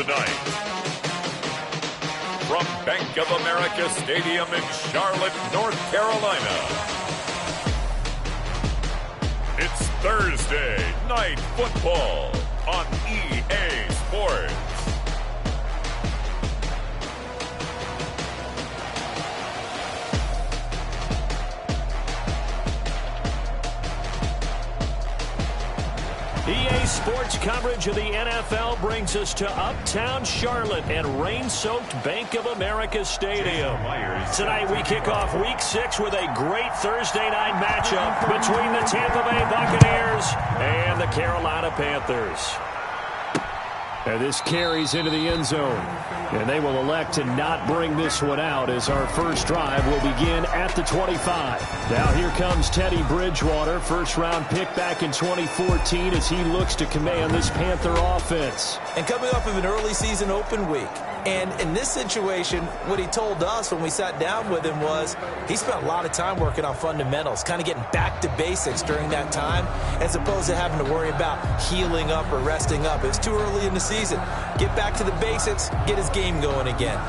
night. From Bank of America Stadium in Charlotte, North Carolina, it's Thursday Night Football on EA Sports. EA Sports coverage of the NFL brings us to uptown Charlotte and rain-soaked Bank of America Stadium. Tonight we kick off Week 6 with a great Thursday night matchup between the Tampa Bay Buccaneers and the Carolina Panthers. And this carries into the end zone. And they will elect to not bring this one out as our first drive will begin at the 25. Now here comes Teddy Bridgewater, first-round pick back in 2014 as he looks to command this Panther offense. And coming off of an early season open week. And in this situation, what he told us when we sat down with him was he spent a lot of time working on fundamentals, kind of getting back to basics during that time, as opposed to having to worry about healing up or resting up. It's too early in the season. Get back to the basics, get his game going again.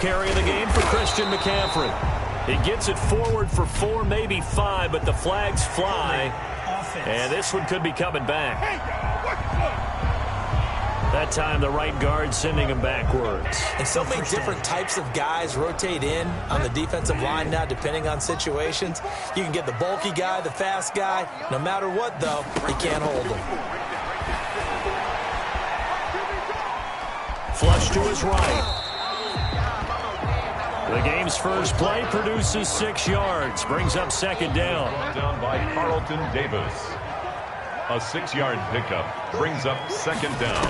carry of the game for Christian McCaffrey. He gets it forward for 4, maybe 5, but the flags fly. And this one could be coming back. That time the right guard sending him backwards. And so many different types of guys rotate in on the defensive line now, depending on situations. You can get the bulky guy, the fast guy. No matter what, though, you can't hold him. Flush to his right. The game's first play produces 6 yards. Brings up second down. Down by Carlton Davis. A 6-yard pickup brings up second down.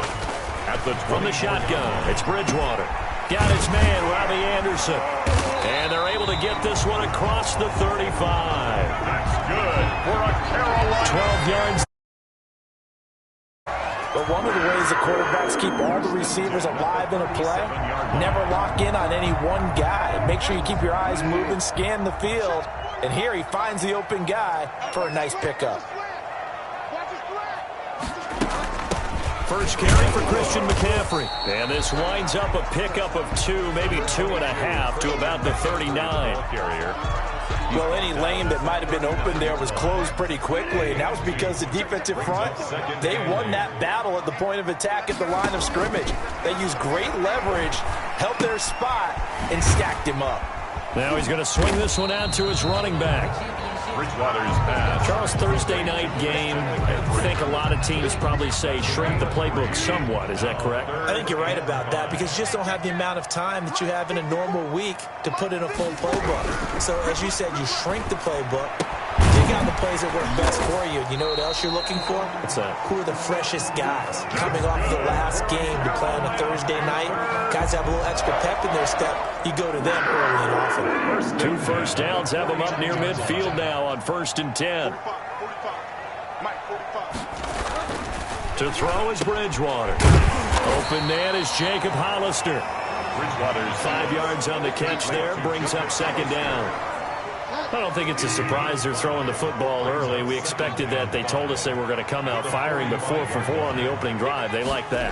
At the 20. From the shotgun, it's Bridgewater. Got his man, Robbie Anderson. And they're able to get this one across the 35. That's good for a Carolina. 12 yards. But one of the ways the quarterbacks keep all the receivers alive in a play, never lock in on any one guy. Make sure you keep your eyes moving, scan the field. And here he finds the open guy for a nice pickup. First carry for Christian McCaffrey. And this winds up a pickup of 2, maybe 2.5 to about the 39. Carrier. Well, any lane that might have been open there was closed pretty quickly, and that was because the defensive front, they won that battle at the point of attack at the line of scrimmage. They used great leverage, held their spot, and stacked him up. Now he's going to swing this one out to his running back. Bridgewater's pass. Charles, Thursday night game, I think a lot of teams probably say shrink the playbook somewhat. Is that correct? I think you're right about that because you just don't have the amount of time that you have in a normal week to put in a full playbook. So, as you said, you shrink the playbook, dig out the plays that work best for you. And you know what else you're looking for? What's that? Who are the freshest guys coming off the last game to play on a Thursday night? Guys have a little extra pep in their step. You go to them early and often. 2 first downs have them up near midfield now on 1st and 10. To throw is Bridgewater. Open man is Jacob Hollister. Bridgewater's 5 yards on the catch there. Brings up second down. I don't think it's a surprise they're throwing the football early. We expected that. They told us they were going to come out firing, but 4 for 4 on the opening drive. They like that.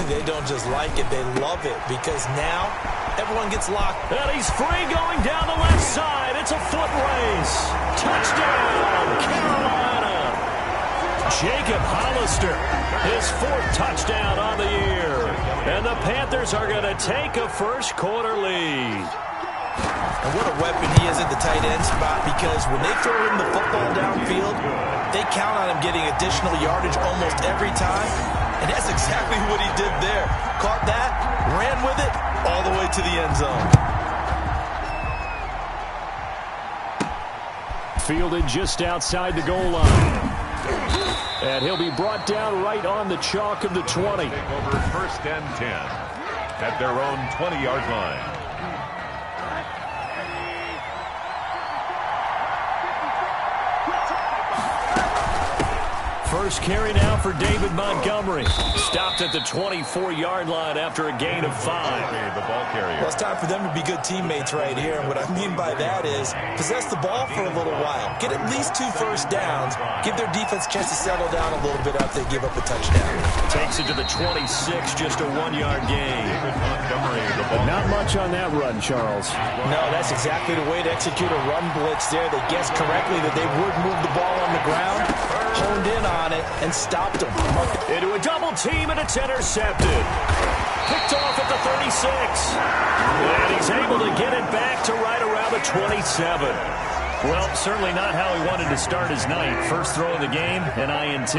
They don't just like it, they love it, because now everyone gets locked. And he's free going down the left side. It's a foot race. Touchdown, Carolina. Jacob Hollister, his 4th touchdown on the year. And the Panthers are going to take a first quarter lead. And what a weapon he is at the tight end spot, because when they throw him the football downfield, they count on him getting additional yardage almost every time. And that's exactly what he did there. Caught that, ran with it, all the way to the end zone. Fielded just outside the goal line. And he'll be brought down right on the chalk of the 20. take over 1st and 10 at their own 20-yard line. First carry now for David Montgomery. Stopped at the 24-yard line after a gain of 5. The ball carrier. Well, it's time for them to be good teammates right here. And what I mean by that is possess the ball for a little while. Get at least 2 first downs. Give their defense a chance to settle down a little bit after they give up a touchdown. Takes it to the 26, just a 1-yard gain. Not much on that run, Charles. No, that's exactly the way to execute a run blitz there. They guessed correctly that they would move the ball on the ground, honed in on it, and stopped them. Into a double team, and it's intercepted. Picked off at the 36. And he's able to get it back to right around the 27. Well, certainly not how he wanted to start his night. First throw of the game, an INT.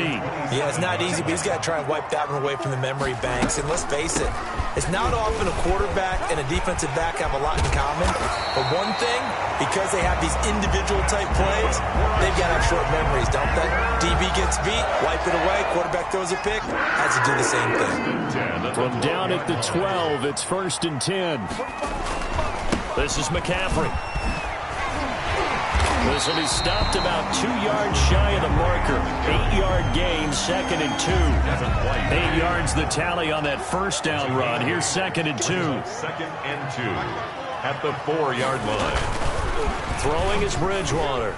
Yeah, it's not easy, but he's got to try and wipe that one away from the memory banks. And let's face it, it's not often a quarterback and a defensive back have a lot in common. But one thing, because they have these individual type plays, they've got to have short memories, don't they? DB gets beat, wipe it away, quarterback throws a pick, has to do the same thing. From down at the 12, it's 1st and 10. This is McCaffrey. This will be stopped about 2 yards shy of the marker. 8-yard gain, 2nd and 2. 8 yards the tally on that first down run. Here's 2nd and 2. 2nd and 2 at the 4-yard line. Throwing is Bridgewater.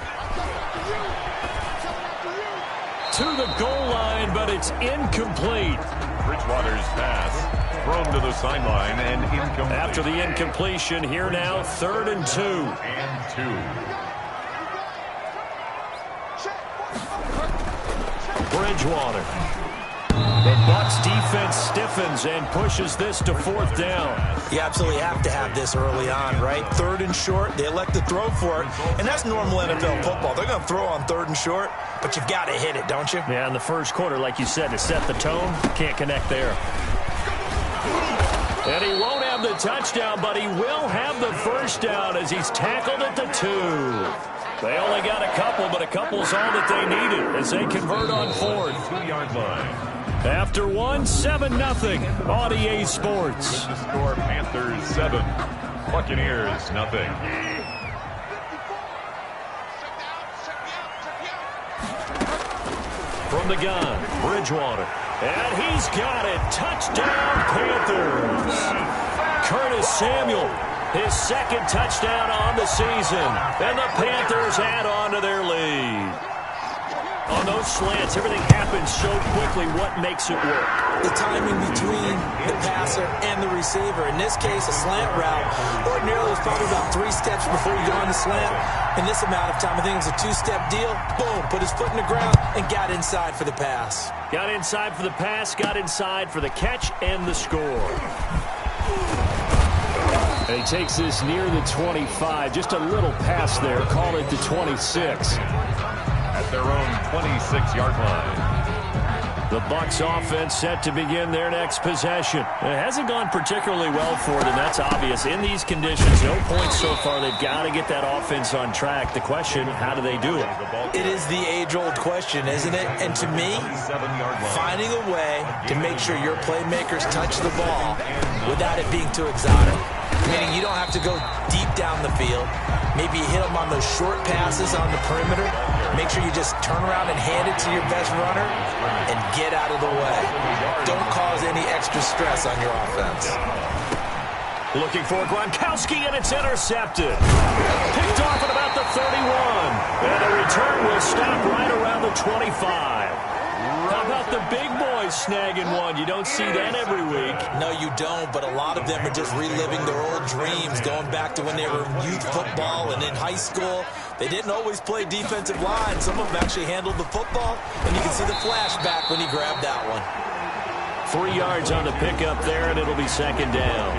To the goal line, but it's incomplete. Bridgewater's pass. Thrown to the sideline and incomplete. After the incompletion, here now, 3rd and 2. And 2. Bridgewater. The Bucs defense stiffens and pushes this to 4th down. You absolutely have to have this early on, right? 3rd and short, they elect to throw for it, and that's normal NFL football. They're going to throw on 3rd and short, but you've got to hit it, don't you? Yeah, in the first quarter, like you said, to set the tone, can't connect there. And he won't have the touchdown, but he will have the first down as he's tackled at the 2. They only got a couple, but a couple's all that they needed as they convert on 4th. 2-yard line. After 1, 7-0 on EA Sports. The score, Panthers 7, Buccaneers 0. From the gun, Bridgewater. And he's got it. Touchdown, Panthers. Curtis Samuel, his 2nd touchdown on the season. And the Panthers add on to their lead. On those slants, everything happens so quickly. What makes it work? The timing between the passer and the receiver. In this case, a slant route. Ordinarily, it's probably about 3 steps before you go on the slant. In this amount of time, I think it was a 2-step deal. Boom, put his foot in the ground and got inside for the pass. Got inside for the pass, got inside for the catch and the score. And he takes this near the 25. Just a little pass there. Call it the 26. At their own 26-yard line. The Bucs offense set to begin their next possession. It hasn't gone particularly well for them, that's obvious. In these conditions, no points so far. They've got to get that offense on track. The question, how do they do it? It is the age-old question, isn't it? And to me, finding a way to make sure your playmakers touch the ball without it being too exotic. Meaning you don't have to go deep down the field. Maybe you hit them on those short passes on the perimeter. Make sure you just turn around and hand it to your best runner and get out of the way. Don't cause any extra stress on your offense. Looking for Gronkowski, and it's intercepted. Picked off at about the 31. And the return will stop right around the 25. How about the big boys snagging one? You don't see that every week. No, you don't, but a lot of them are just reliving their old dreams, going back to when they were in youth football and in high school. They didn't always play defensive line. Some of them actually handled the football, and you can see the flashback when he grabbed that one. 3 yards on the pickup there, and it'll be 2nd down.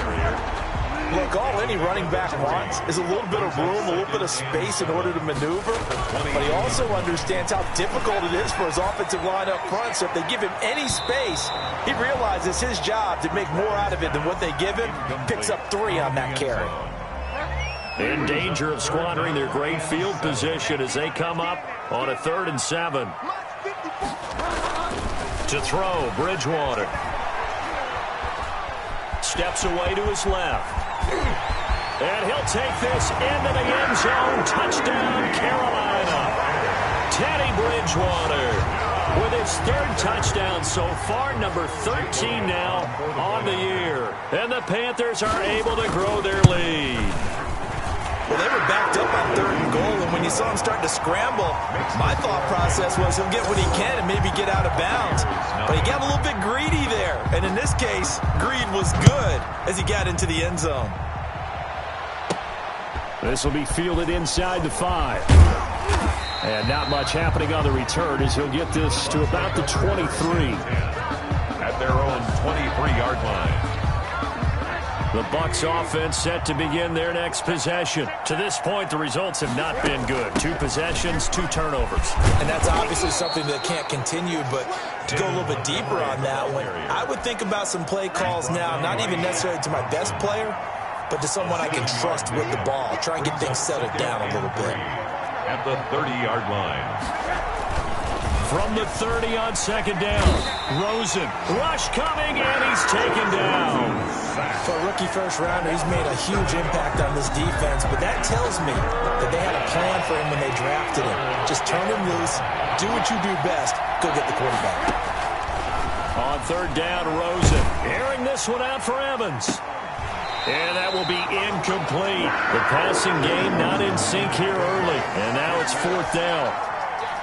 Look, all any running back wants is a little bit of room, a little bit of space in order to maneuver. But he also understands how difficult it is for his offensive line up front. So if they give him any space, he realizes his job to make more out of it than what they give him. Picks up 3 on that carry. In danger of squandering their great field position as they come up on a 3rd and 7. To throw, Bridgewater. Steps away to his left. And he'll take this into the end zone. Touchdown, Carolina. Teddy Bridgewater with his 3rd touchdown so far, number 13 now on the year. And the Panthers are able to grow their lead. Well, they were backed up on 3rd and goal, and when you saw him start to scramble, my thought process was he'll get what he can and maybe get out of bounds. But he got a little bit greedy there, and in this case, greed was good as he got into the end zone. This will be fielded inside the 5. And not much happening on the return as he'll get this to about the 23. At their own 23-yard line. The Bucs offense set to begin their next possession. To this point, the results have not been good. 2 possessions, 2 turnovers. And that's obviously something that can't continue, but to go a little bit deeper on that one, I would think about some play calls now, not even necessarily to my best player, but to someone I can trust with the ball. Try and get things settled down a little bit. At the 30-yard line. From the 30 on 2nd down. Rosen. Rush coming, and he's taken down. For a rookie first-rounder, he's made a huge impact on this defense, but that tells me that they had a plan for him when they drafted him. Just turn him loose, do what you do best, go get the quarterback. On 3rd down, Rosen. Airing this one out for Evans. And that will be incomplete. The passing game not in sync here early. And now it's 4th down.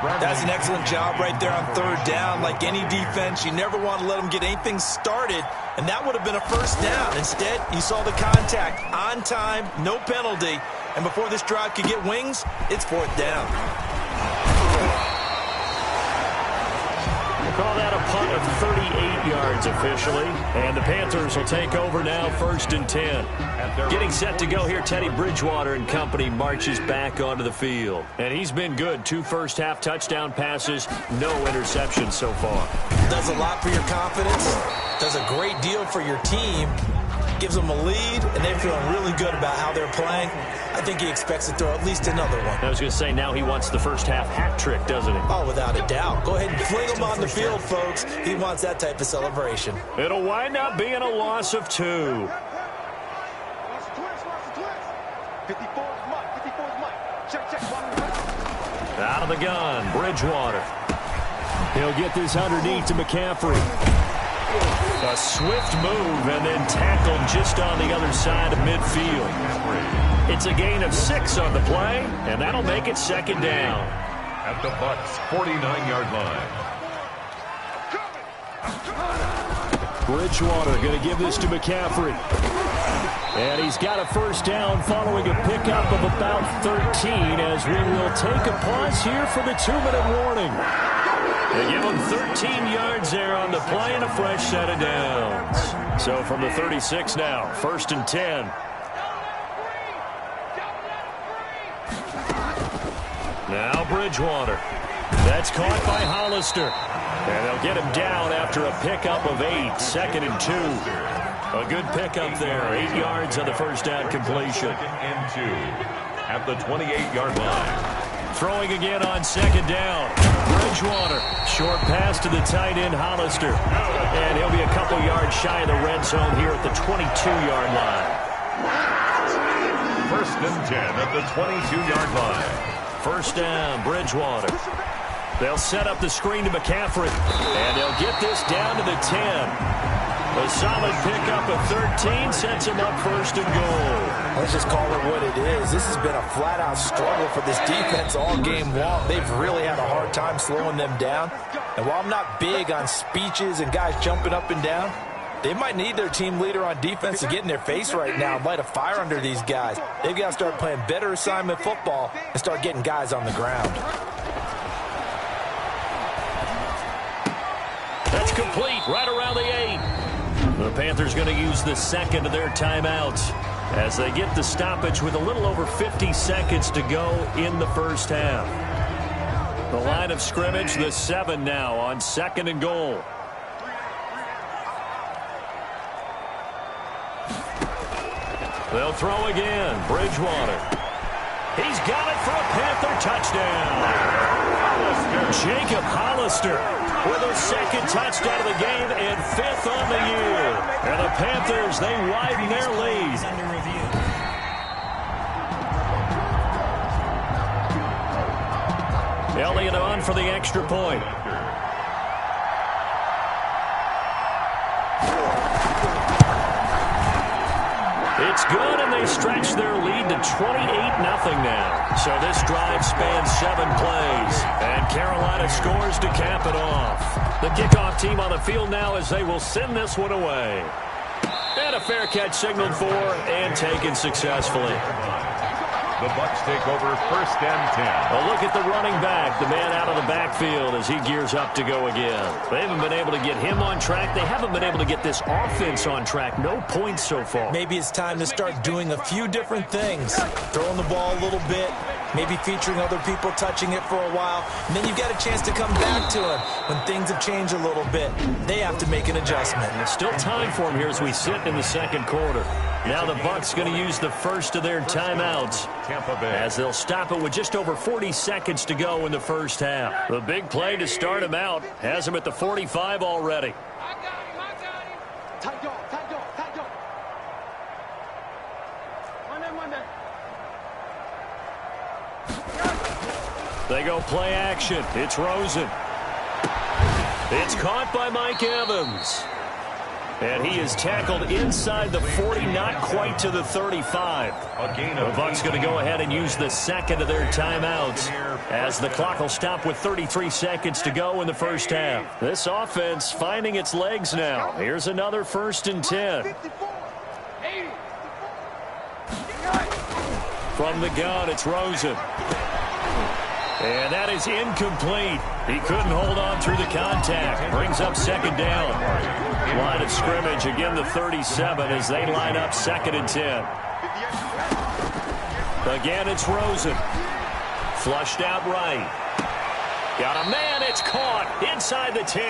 That's an excellent job right there on third down. Like any defense, you never want to let them get anything started, and that would have been a first down. Instead, you saw the contact on time, no penalty, and before this drive could get wings, it's fourth down. We'll call that a punt of 38 yards officially, and the Panthers will take over now, 1st and 10. Getting set to go here, Teddy Bridgewater and company marches back onto the field. And he's been good. 2 first-half touchdown passes, no interceptions so far. Does a lot for your confidence, does a great deal for your team, gives them a lead, and they're feeling really good about how they're playing. I think he expects to throw at least another one. I was going to say, now he wants the first-half hat trick, doesn't he? Oh, without a doubt. Go ahead and fling him on the field, folks. He wants that type of celebration. It'll wind up being a loss of 2. Out of the gun, Bridgewater. He'll get this underneath to McCaffrey. A swift move and then tackled just on the other side of midfield. It's a gain of 6 on the play, and that'll make it 2nd down. At the Bucs' 49-yard line. Bridgewater going to give this to McCaffrey. And he's got a first down following a pickup of about 13 as we will take a pause here for the 2-minute warning. They give him 13 yards there on the play and a fresh set of downs. So from the 36 now, 1st and 10. Now Bridgewater. That's caught by Hollister. And they'll get him down after a pickup of 8, 2nd and 2. A good pickup there, 8 yards on the first down completion. 2nd and 2 at the 28-yard line. Throwing again on 2nd down. Bridgewater, short pass to the tight end Hollister. And he'll be a couple yards shy of the red zone here at the 22-yard line. 1st and 10 at the 22-yard line. First down, Bridgewater. They'll set up the screen to McCaffrey. And they'll get this down to the 10. A solid pickup of 13 sets him up 1st and goal. Let's just call it what it is. This has been a flat-out struggle for this defense all game long. They've really had a hard time slowing them down. And while I'm not big on speeches and guys jumping up and down, they might need their team leader on defense to get in their face right now and light a fire under these guys. They've got to start playing better assignment football and start getting guys on the ground. That's complete right around the 8. The Panthers going to use the 2nd of their timeouts as they get the stoppage with a little over 50 seconds to go in the first half. The line of scrimmage, the 7 now on 2nd and goal. They'll throw again. Bridgewater. He's got it for a Panther touchdown. Jacob Hollister with a 2nd touchdown of the game and 5th on the year. And the Panthers, they widen their lead. Elliott on for the extra point. It's good, and they stretch their lead to 28-0 now. So this drive spans 7 plays, and Carolina scores to cap it off. The kickoff team on the field now as they will send this one away. And a fair catch signaled for and taken successfully. The Bucs take over 1st and 10. A look at the running back, the man out of the backfield as he gears up to go again. They haven't been able to get him on track. They haven't been able to get this offense on track. No points so far. Maybe it's time to start doing a few different things. Throwing the ball a little bit, maybe featuring other people touching it for a while, and then you've got a chance to come back to him when things have changed a little bit. They have to make an adjustment. There's still time for him here as we sit in the 2nd quarter. Now the Bucs going to use the first of their timeouts Tampa Bay, as they'll stop it with just over 40 seconds to go in the first half. The big play to start him out has him at the 45 already. I got him. Tight dog. They go play action. It's Rosen. It's caught by Mike Evans. And he is tackled inside the 40, not quite to the 35. The Bucs going to go ahead and use the second of their timeouts as the clock will stop with 33 seconds to go in the first half. This offense finding its legs now. Here's another 1st and 10. From the gun, it's Rosen. And that is incomplete. He couldn't hold on through the contact. Brings up 2nd down. Line of scrimmage, again the 37 as they line up 2nd and 10. Again, it's Rosen. Flushed out right. Got a man, it's caught inside the 10.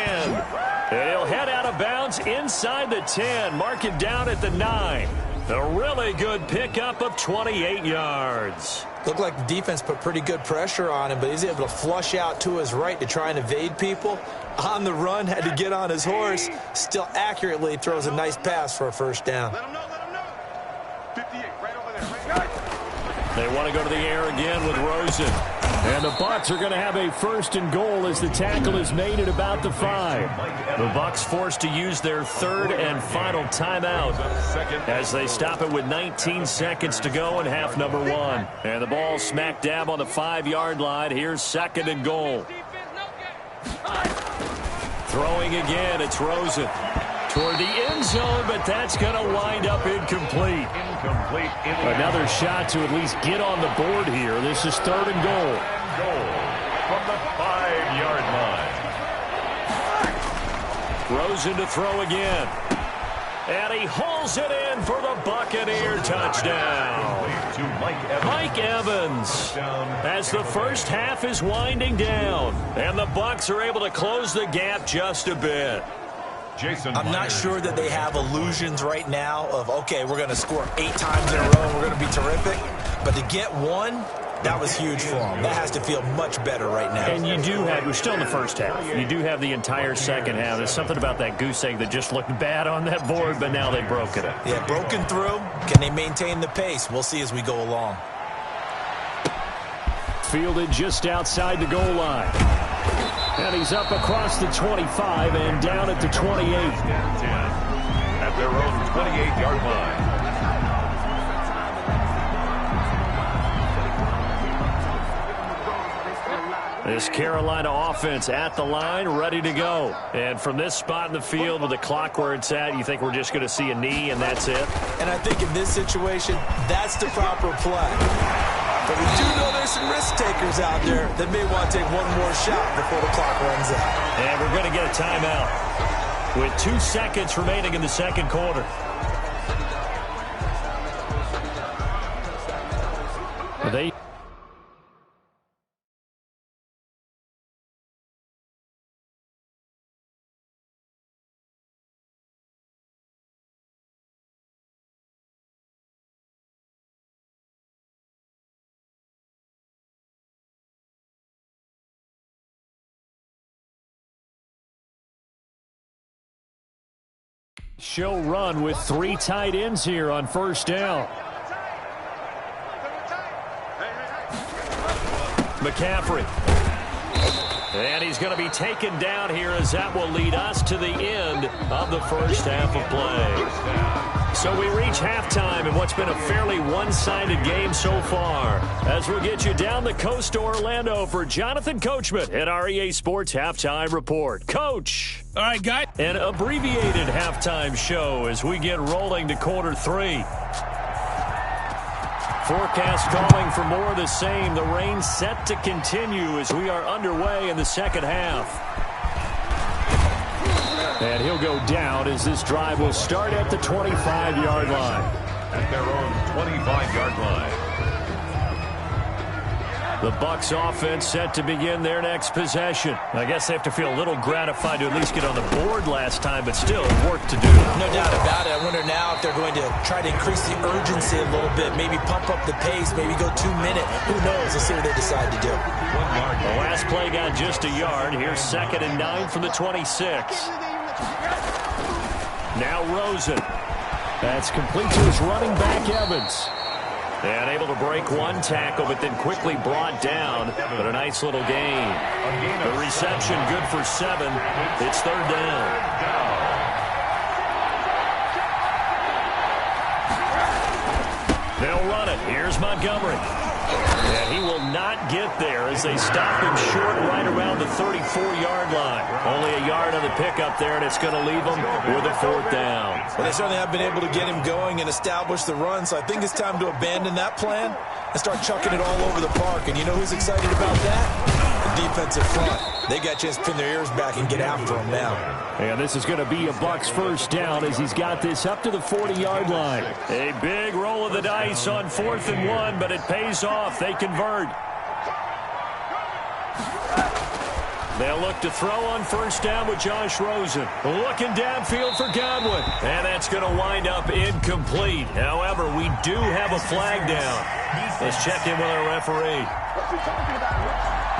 And he'll head out of bounds inside the 10. Mark it down at the 9. A really good pickup of 28 yards. Looked like the defense put pretty good pressure on him, but he's able to flush out to his right to try and evade people. On the run, had to get on his horse. Still accurately throws a nice pass for a 1st down. Let him know, let him know. 58, right over there, right. They want to go to the air again with Rosen. And the Bucs are going to have a 1st and goal as the tackle is made at about the 5. The Bucs forced to use their 3rd and final timeout as they stop it with 19 seconds to go in half number 1. And the ball smack dab on the 5-yard line. Here's 2nd and goal. Throwing again, it's Rosen. Toward the end zone, but that's going to wind up incomplete. Another shot to at least get on the board here. This is 3rd and goal. From the 5-yard line. Rosen to throw again. And he hauls it in for the Buccaneer touchdown. Mike Evans. As the first half is winding down. And the Bucs are able to close the gap just a bit. I'm not sure that they have illusions right now of, okay, we're going to score 8 times in a row and we're going to be terrific. But to get one, that was huge for them. That has to feel much better right now. And you do have, we're still in the first half. You do have the entire second half. There's something about that goose egg that just looked bad on that board, but now they've broken it. Yeah, broken through. Can they maintain the pace? We'll see as we go along. Fielded just outside the goal line. And he's up across the 25 and down at the 28. At their own 28-yard line. This Carolina offense at the line, ready to go. And from this spot in the field with the clock where it's at, you think we're just going to see a knee and that's it? And I think in this situation, that's the proper play. But we do know there's some risk takers out there that may want to take one more shot before the clock runs out. And we're going to get a timeout with 2 seconds remaining in the second quarter. They show run with 3 tight ends here on 1st down. McCaffrey. And he's going to be taken down here as that will lead us to the end of the first half of play. So we reach halftime in what's been a fairly one-sided game so far. As we'll get you down the coast to Orlando for Jonathan Coachman at our EA Sports Halftime Report. Coach. All right, guys. An abbreviated halftime show as we get rolling to quarter 3. Forecast calling for more of the same. The rain set to continue as we are underway in the second half. And he'll go down as this drive will start at the 25-yard line. At their own 25-yard line. The Bucs offense set to begin their next possession. I guess they have to feel a little gratified to at least get on the board last time, but still work to do. No doubt about it. I wonder now if they're going to try to increase the urgency a little bit, maybe pump up the pace, maybe go 2-minute. Who knows? Let's see what they decide to do. The last play got just a yard. Here's 2nd and 9 from the 26. Now Rosen. That's complete to his running back, Evans. And able to break one tackle, but then quickly brought down. But a nice little gain. The reception good for 7. It's 3rd down. Here's Montgomery. And he will not get there as they stop him short right around the 34-yard line. Only a yard on the pickup there, and it's going to leave him with a 4th down. Well, they certainly have been able to get him going and establish the run, so I think it's time to abandon that plan and start chucking it all over the park. And you know who's excited about that? The defensive front. They got a chance to pin their ears back and get after him now. And this is going to be a Bucs 1st down as he's got this up to the 40-yard line. A big roll of the dice on 4th and 1, but it pays off. They convert. They'll look to throw on 1st down with Josh Rosen. Looking downfield for Godwin. And that's going to wind up incomplete. However, we do have a flag down. Let's check in with our referee.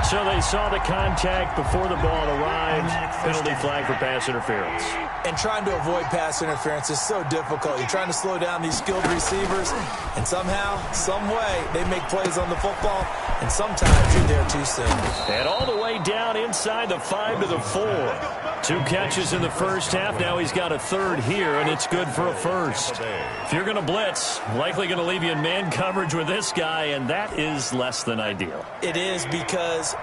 So they saw the contact before the ball arrived. Penalty flag for pass interference. And trying to avoid pass interference is so difficult. You're trying to slow down these skilled receivers, and somehow, some way, they make plays on the football, and sometimes you're there too soon. And all the way down inside the 5 to the 4. 2 catches in the 1st half. Now he's got a 3rd here, and it's good for a 1st. If you're going to blitz, likely going to leave you in man coverage with this guy, and that is less than ideal. It is, because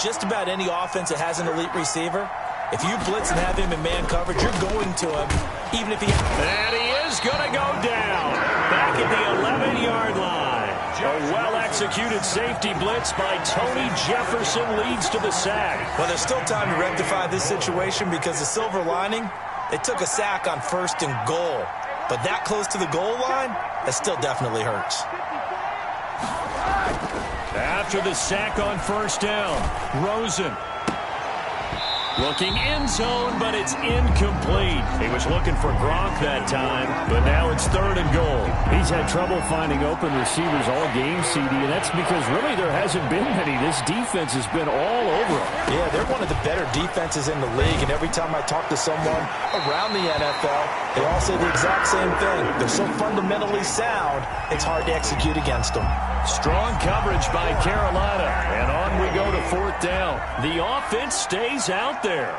just about any offense that has an elite receiver, if you blitz and have him in man coverage, you're going to him, even if he... And he is going to go down back at the 11-yard line. A well-executed safety blitz by Tony Jefferson leads to the sack. Well, there's still time to rectify this situation because the silver lining, they took a sack on 1st and goal. But that close to the goal line, that still definitely hurts. After the sack on 1st down, Rosen. Looking end zone, but it's incomplete. He was looking for Gronk that time, but now it's 3rd and goal. He's had trouble finding open receivers all game, CD, and that's because really there hasn't been many. This defense has been all over him. Yeah, they're one of the better defenses in the league, and every time I talk to someone around the NFL, they all say the exact same thing. They're so fundamentally sound, it's hard to execute against them. Strong coverage by Carolina, and on we go to 4th down. The offense stays out there.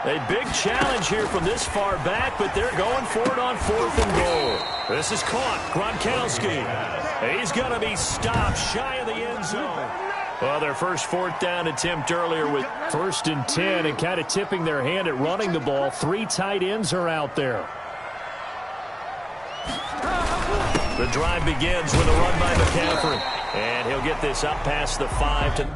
A big challenge here from this far back, but they're going for it on 4th and goal. This is caught. Gronkowski. He's going to be stopped shy of the end zone. Well, their first 4th down attempt earlier with 1st and 10 and kind of tipping their hand at running the ball. 3 tight ends are out there. The drive begins with a run by McCaffrey. And he'll get this up past the 5 to...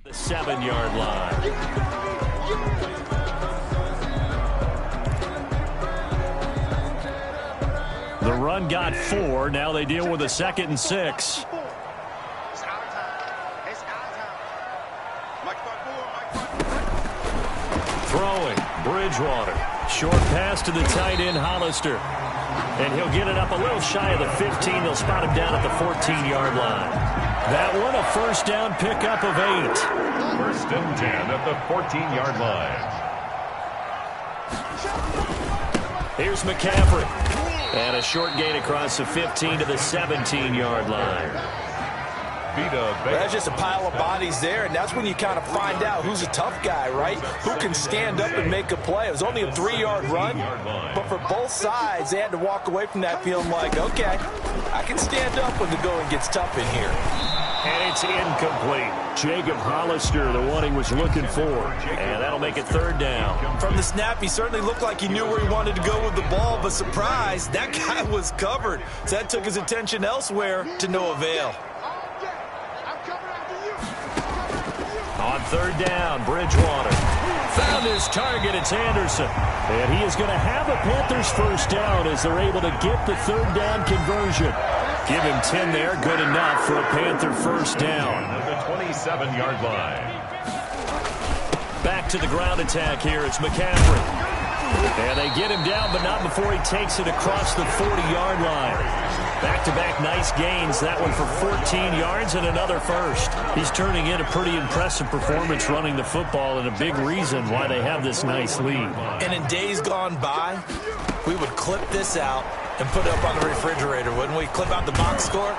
the 7-yard line. The run got 4. Now they deal with a 2nd and 6. Throwing, Bridgewater. Short pass to the tight end, Hollister. And he'll get it up a little shy of the 15. They'll spot him down at the 14-yard line. That one a 1st down pickup of 8. 1st and 10 at the 14-yard line. Here's McCaffrey. And a short gain across the 15 to the 17-yard line. That's just a pile of bodies there, and that's when you kind of find out who's a tough guy, right? Who can stand up and make a play. It was only a 3-yard run, but for both sides, they had to walk away from that feeling like, okay, I can stand up when the going gets tough in here. And it's incomplete. Jacob Hollister, the one he was looking for. And that'll make it 3rd down. From the snap, he certainly looked like he knew where he wanted to go with the ball, but surprise, that guy was covered. So that took his attention elsewhere to no avail. On 3rd down, Bridgewater. Found his target, it's Anderson. And he is going to have a Panthers 1st down as they're able to get the 3rd down conversion. Give him 10 there, good enough for a Panther 1st down. At the 27-yard line. Back to the ground attack here, it's McCaffrey. And they get him down, but not before he takes it across the 40-yard line. Back-to-back nice gains. That one for 14 yards and another first. He's turning in a pretty impressive performance running the football, and a big reason why they have this nice lead. And in days gone by, we would clip this out and put it up on the refrigerator, wouldn't we? Clip out the box score.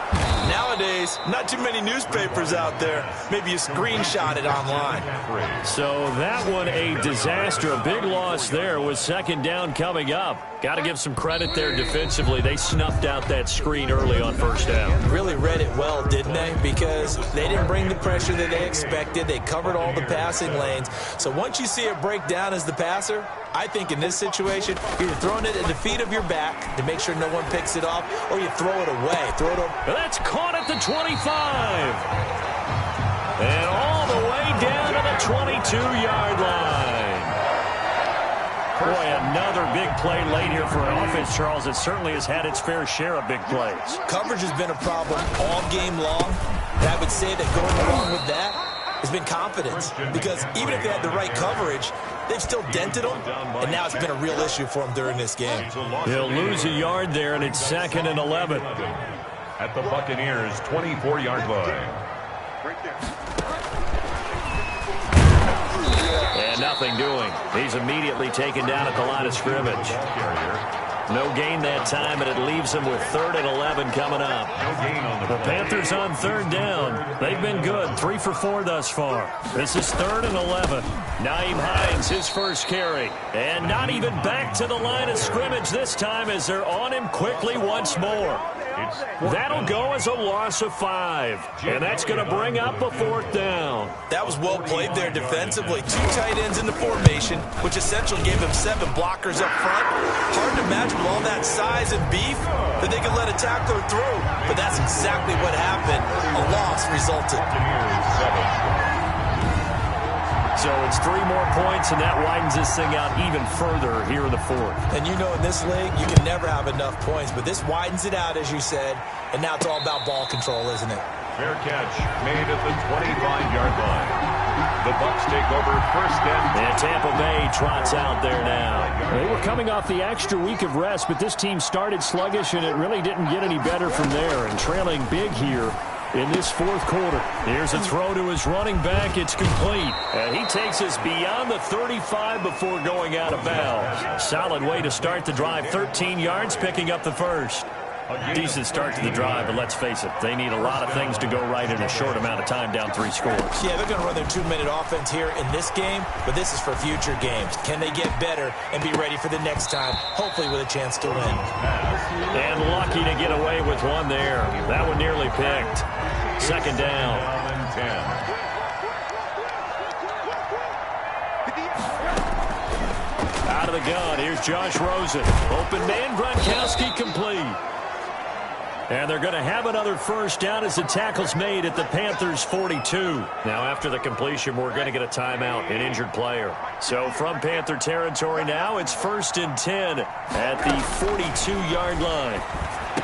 Nowadays, not too many newspapers out there. Maybe you screenshot it online. So that one a disaster. A big loss there with second down coming up. Got to give some credit there defensively. They snuffed out that screen early on first down. Really read it well, didn't they? Because they didn't bring the pressure that they expected. They covered all the passing lanes. So once you see it break down as the passer, I think in this situation, you're throwing it at the feet of your back to make sure no one picks it off, or you throw it away. That's caught at the 25. And all the way down to the 22-yard line. Boy, another big play late here for an offense, Charles. It certainly has had its fair share of big plays. Coverage has been a problem all game long. And I would say that going along with that has been confidence. Because even if they had the right coverage, they've still dented them. And now it's been a real issue for them during this game. He'll lose a yard there, and it's 2nd and 11. At the Buccaneers' 24-yard line. And nothing doing. He's immediately taken down at the line of scrimmage. No gain that time, and it leaves him with 3rd and 11 coming up. The Panthers on 3rd down. They've been good, 3 for 4 thus far. This is 3rd and 11. Nyheim Hines, his first carry. And not even back to the line of scrimmage this time as they're on him quickly once more. That'll go as a loss of 5. And that's going to bring up a 4th down. That was well played there defensively. 2 tight ends in the formation, which essentially gave them 7 blockers up front. Hard to imagine with all that size and beef that they could let a tackler through. But that's exactly what happened. A loss resulted. So it's 3 more points, and that widens this thing out even further here in the 4th. And you know in this league, you can never have enough points, but this widens it out, as you said, and now it's all about ball control, isn't it? Fair catch made at the 25-yard line. The Bucs take over 1st and Tampa Bay trots out there now. They were coming off the extra week of rest, but this team started sluggish, and it really didn't get any better from there, and trailing big here in this 4th quarter. Here's a throw to his running back. It's complete. And he takes us beyond the 35 before going out of bounds. Solid way to start the drive. 13 yards, picking up the first. Decent start to the drive, but let's face it, they need a lot of things to go right in a short amount of time, down 3 scores. Yeah, they're going to run their 2-minute offense here in this game, but this is for future games. Can they get better and be ready for the next time, hopefully with a chance to win? And lucky to get away with one there. That one nearly picked. 2nd down. Out of the gun, here's Josh Rosen. Open man, Gronkowski complete. And they're going to have another first down as the tackle's made at the Panthers' 42. Now, after the completion, we're going to get a timeout, an injured player. So from Panther territory now, it's 1st and 10 at the 42-yard line.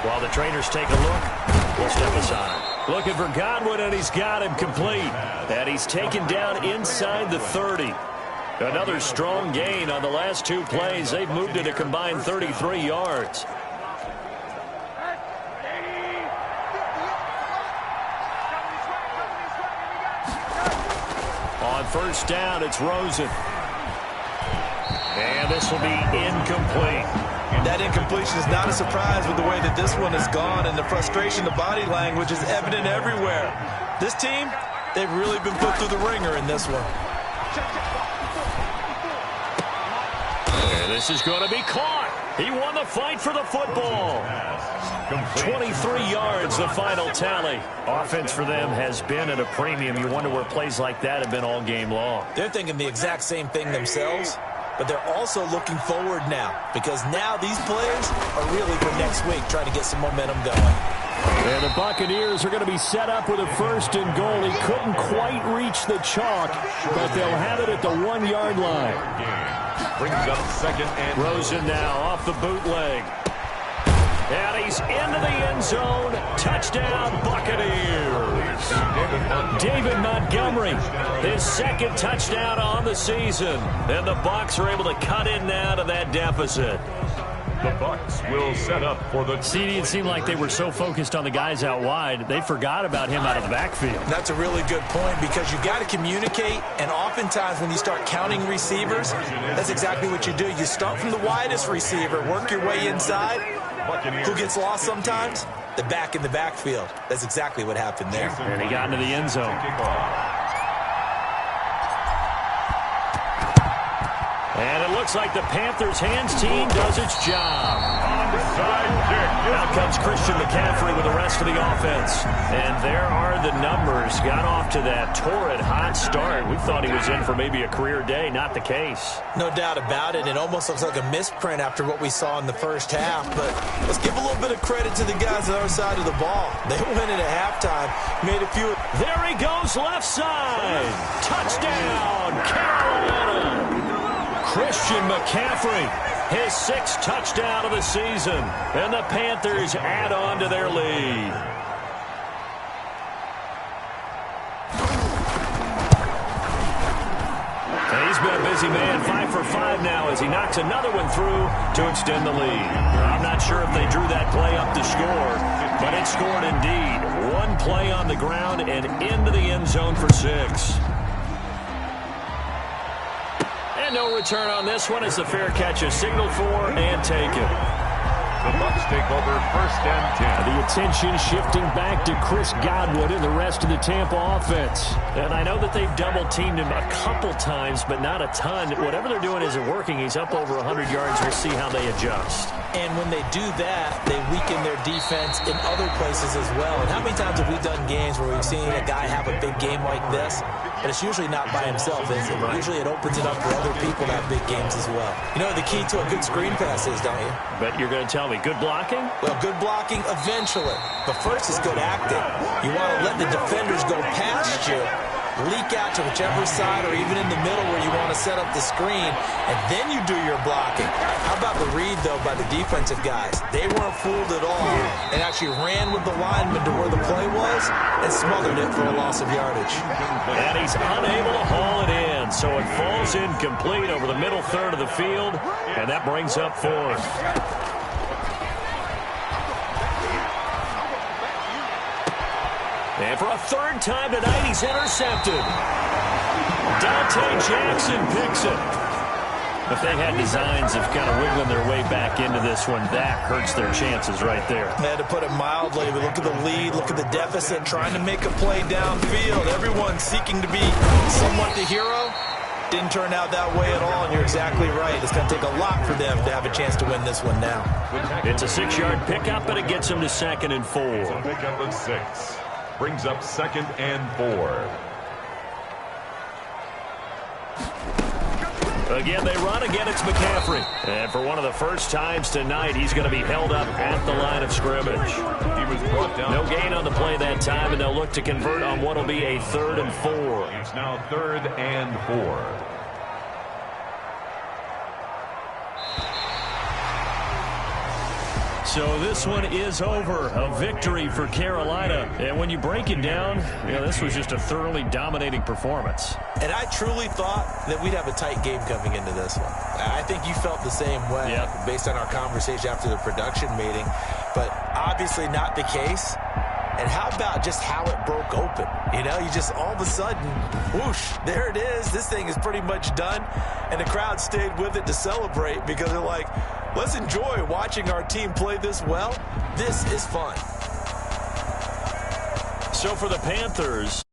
While the trainers take a look, we'll step aside. Looking for Godwin, and he's got him complete. And he's taken down inside the 30. Another strong gain on the last 2 plays. They've moved it a combined 33 yards. On 1st down, it's Rosen. And this will be incomplete. That incompletion is not a surprise with the way that this one has gone, and the frustration, the body language is evident everywhere. This team, they've really been put through the ringer in this one. And this is going to be caught. He won the fight for the football. 23 yards, the final tally. Offense for them has been at a premium. You wonder where plays like that have been all game long. They're thinking the exact same thing themselves, but they're also looking forward now, because now these players are really for next week trying to get some momentum going. And the Buccaneers are going to be set up with a 1st and goal. He couldn't quite reach the chalk, but they'll have it at the 1-yard line. Brings up 2nd and Rosen now off the bootleg. And he's into the end zone. Touchdown, Buccaneers. David Montgomery, his second touchdown on the season. And the Bucs are able to cut in now to that deficit. The Bucs will set up for the... CD, it seemed like they were so focused on the guys out wide, they forgot about him out of the backfield. That's a really good point because you got to communicate, and oftentimes when you start counting receivers, that's exactly what you do. You start from the widest receiver, work your way inside. Who gets lost sometimes? The back in the backfield. That's exactly what happened there. And he got into the end zone. And it looks like the Panthers' hands team does its job. Out comes Christian McCaffrey with the rest of the offense. And there are the numbers. Got off to that torrid hot start. We thought he was in for maybe a career day. Not the case. No doubt about it. It almost looks like a misprint after what we saw in the first half. But let's give a little bit of credit to the guys on the other side of the ball. They went in at halftime, made a few. There he goes, left side. Touchdown, Carolina. Christian McCaffrey, his sixth touchdown of the season, and the Panthers add on to their lead. And he's been a busy man, 5 for 5 now as he knocks another one through to extend the lead. I'm not sure if they drew that play up to score, but it scored indeed. One play on the ground and into the end zone for 6. And no return on this one as the fair catch is signaled for and taken. The Bucs take over 1st and 10. The attention shifting back to Chris Godwin and the rest of the Tampa offense. And I know that they've double-teamed him a couple times, but not a ton. Whatever they're doing isn't working. He's up over 100 yards. We'll see how they adjust. And when they do that, they weaken their defense in other places as well. And how many times have we done games where we've seen a guy have a big game like this? But it's usually not by himself, is it? Usually it opens it up for other people to have big games as well. You know what the key to a good screen pass is, don't you? But you're going to tell me, good blocking? Well, good blocking eventually. But first is good acting. You want to let the defenders go past you, leak out to whichever side or even in the middle where you want to set up the screen, and then you do your blocking. How about the read, though, by the defensive guys? They weren't fooled at all and actually ran with the lineman to where the play was and smothered it for a loss of yardage. And he's unable to haul it in, so it falls incomplete over the middle third of the field, and that brings up 4th. And for a third time tonight, he's intercepted. Dante Jackson picks it. If they had designs of kind of wiggling their way back into this one, that hurts their chances right there. I had to put it mildly, but look at the lead, look at the deficit, trying to make a play downfield. Everyone seeking to be somewhat the hero. Didn't turn out that way at all, and you're exactly right. It's going to take a lot for them to have a chance to win this one now. It's a 6-yard pickup, and it gets them to 2nd and 4. It's a pickup of 6. Brings up 2nd and 4. Again, they run. Again, it's McCaffrey. And for one of the first times tonight, he's going to be held up at the line of scrimmage. He was brought down. No gain on the play that time, and they'll look to convert on what will be a 3rd and 4. It's now 3rd and 4. So this one is over. A victory for Carolina. And when you break it down, this was just a thoroughly dominating performance. And I truly thought that we'd have a tight game coming into this one. I think you felt the same way based on our conversation after the production meeting. But obviously not the case. And how about just how it broke open? You just all of a sudden, whoosh, there it is. This thing is pretty much done. And the crowd stayed with it to celebrate because they're like, let's enjoy watching our team play this well. This is fun. So for the Panthers,